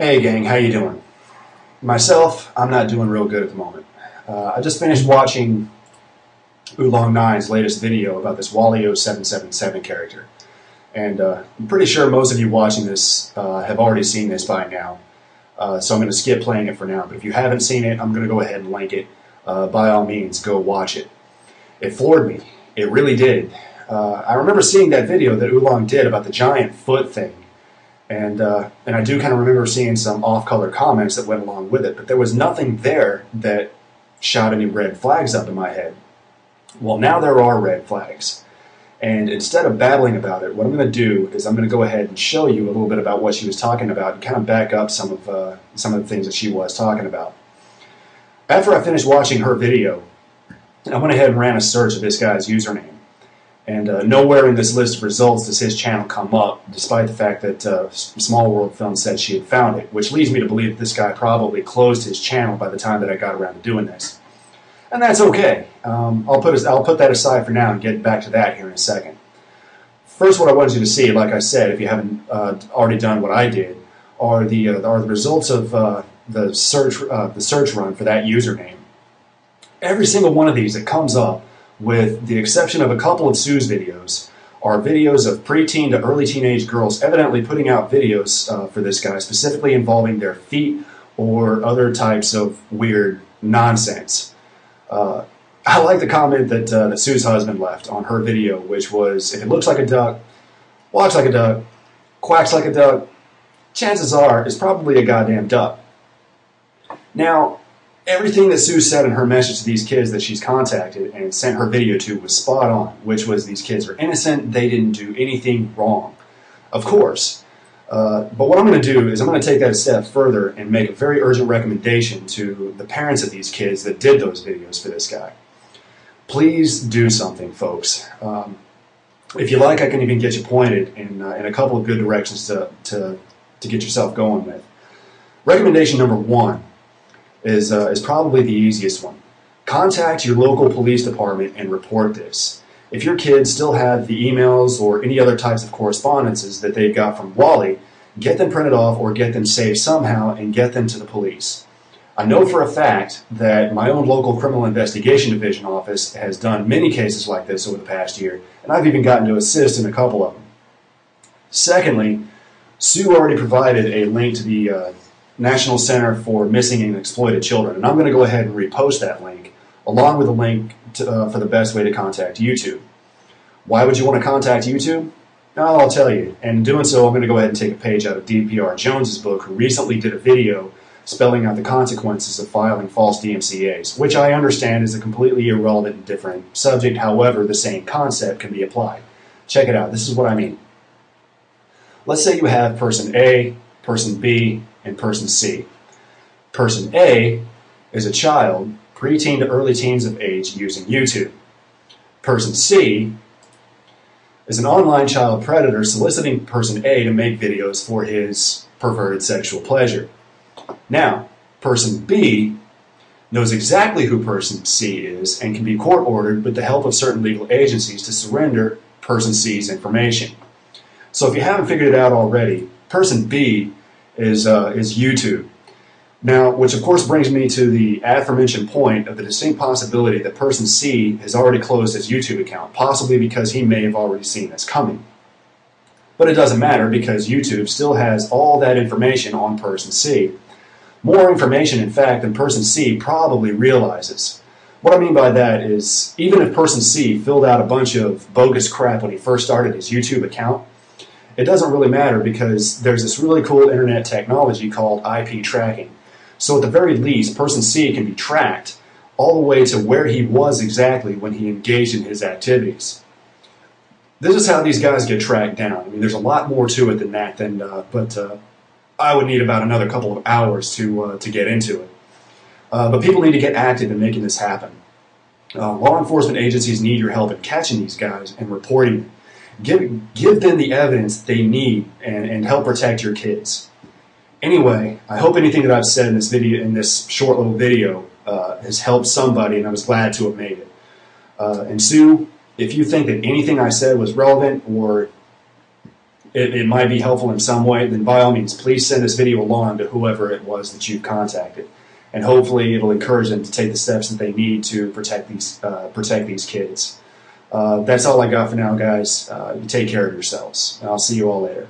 Hey gang, how you doing? Myself, I'm not doing real good at the moment. I just finished watching Oolong9's latest video about this Wallyo777 character. And I'm pretty sure most of you watching this have already seen this by now. So I'm going to skip playing it for now. But if you haven't seen it, I'm going to go ahead and link it. By all means, go watch it. It floored me. It really did. I remember seeing that video that Oolong did about the giant foot thing. And I do kind of remember seeing some off-color comments that went along with it, but there was nothing there that shot any red flags up in my head. Well, now there are red flags. And instead of babbling about it, what I'm going to do is I'm going to go ahead and show you a little bit about what she was talking about and kind of back up some of the things that she was talking about. After I finished watching her video, I went ahead and ran a search of this guy's username. And nowhere in this list of results does his channel come up, despite the fact that Small World Film said she had found it, which leads me to believe that this guy probably closed his channel by the time that I got around to doing this. And that's okay. I'll put that aside for now and get back to that here in a second. First, what I wanted you to see, like I said, if you haven't already done what I did, are the results of the search run for that username. Every single one of these that comes up, with the exception of a couple of Sue's videos, are videos of preteen to early teenage girls evidently putting out videos for this guy, specifically involving their feet or other types of weird nonsense. I like the comment that Sue's husband left on her video, which was, if it looks like a duck, walks like a duck, quacks like a duck, chances are it's probably a goddamn duck. Now, everything that Sue said in her message to these kids that she's contacted and sent her video to was spot on, which was these kids are innocent, they didn't do anything wrong. Of course. But what I'm going to do is I'm going to take that a step further and make a very urgent recommendation to the parents of these kids that did those videos for this guy. Please do something, folks. If you like, I can even get you pointed in a couple of good directions to get yourself going with. Recommendation number one is probably the easiest one. Contact your local police department and report this. If your kids still have the emails or any other types of correspondences that they've got from Wally, get them printed off or get them saved somehow and get them to the police. I know for a fact that my own local criminal investigation division office has done many cases like this over the past year, and I've even gotten to assist in a couple of them. Secondly, Sue already provided a link to the National Center for Missing and Exploited Children, and I'm going to go ahead and repost that link, along with a link for the best way to contact YouTube. Why would you want to contact YouTube? I'll tell you, and in doing so, I'm going to go ahead and take a page out of Dprjone's book, who recently did a video spelling out the consequences of filing false DMCAs, which I understand is a completely irrelevant and different subject. However, the same concept can be applied. Check it out. This is what I mean. Let's say you have person A, person B, and person C. Person A is a child, preteen to early teens of age, using YouTube. Person C is an online child predator soliciting person A to make videos for his perverted sexual pleasure. Now, person B knows exactly who person C is and can be court-ordered with the help of certain legal agencies to surrender person C's information. So if you haven't figured it out already, person B is YouTube. Now, which of course brings me to the aforementioned point of the distinct possibility that person C has already closed his YouTube account, possibly because he may have already seen this coming. But it doesn't matter because YouTube still has all that information on person C. More information, in fact, than person C probably realizes. What I mean by that is, even if person C filled out a bunch of bogus crap when he first started his YouTube account, it doesn't really matter because there's this really cool internet technology called IP tracking. So at the very least, person C can be tracked all the way to where he was exactly when he engaged in his activities. This is how these guys get tracked down. I mean, there's a lot more to it than that, but I would need about another couple of hours to get into it. But people need to get active in making this happen. Law enforcement agencies need your help in catching these guys and reporting them. Give them the evidence they need and help protect your kids. Anyway, I hope anything that I've said in this video, in this short little video, has helped somebody, and I was glad to have made it. And Sue, if you think that anything I said was relevant or it might be helpful in some way, then by all means, please send this video along to whoever it was that you've contacted. And hopefully it'll encourage them to take the steps that they need to protect these kids. That's all I got for now, guys. You take care of yourselves. And I'll see you all later.